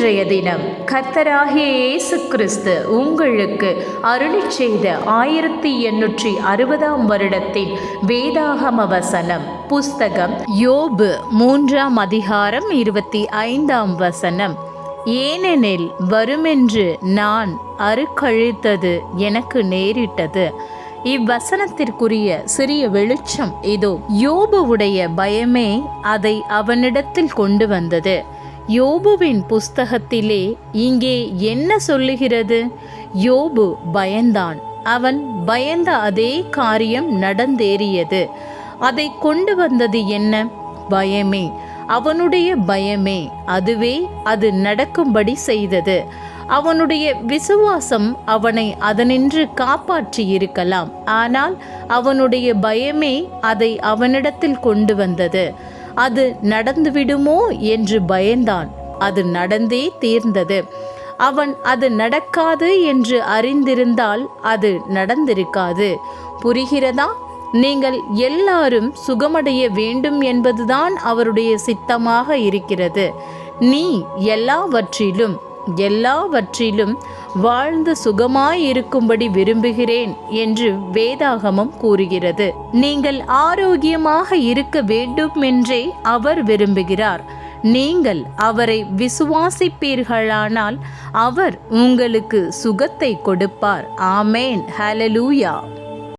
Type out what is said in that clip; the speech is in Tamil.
இன்றைய தினம் கர்த்தராகிய இயேசு கிறிஸ்து உங்களுக்கு அருளிச் செய்த 1860 வருடத்தின் வேதாகம வசனம். புஸ்தகம் யோபு 3ஆம் அதிகாரம் 25ஆம் வசனம். ஏனெனில் வருமென்று நான் அருக்கழித்தது எனக்கு நேரிட்டது. இவ்வசனத்திற்குரிய சிறிய வெளிச்சம் இதோ. யோபுவுடைய பயமே அதை அவனிடத்தில் கொண்டு வந்தது. யோபுவின் புஸ்தகத்திலே இங்கே என்ன சொல்லுகிறது? யோபு பயந்தான். அவன் பயந்த அதே காரியம் நடந்தேறியது. அதை கொண்டு வந்தது என்ன? பயமே. அவனுடைய பயமே அதுவே அது நடக்கும்படி செய்தது. அவனுடைய விசுவாசம் அவனை அதனின்று காப்பாற்றி இருக்கலாம். ஆனால் அவனுடைய பயமே அதை அவனிடத்தில் கொண்டு வந்தது. அது நடந்துவிடுமோ என்று பயந்தான். அது நடந்தே தீர்ந்தது. அவன் அது நடக்காது என்று அறிந்திருந்தால் அது நடந்திருக்காது. புரிகிறதா? நீங்கள் எல்லாரும் சுகமடைய வேண்டும் என்பதுதான் அவருடைய சித்தமாக இருக்கிறது. நீ எல்லாவற்றிலும் வாழ்ந்து சுகமாயிருக்கும்படி விரும்புகிறேன் என்று வேதாகமம் கூறுகிறது. நீங்கள் ஆரோக்கியமாக இருக்க வேண்டுமென்றே அவர் விரும்புகிறார். நீங்கள் அவரை விசுவாசிப்பீர்களானால் அவர் உங்களுக்கு சுகத்தை கொடுப்பார். ஆமேன். ஹல்லேலூயா.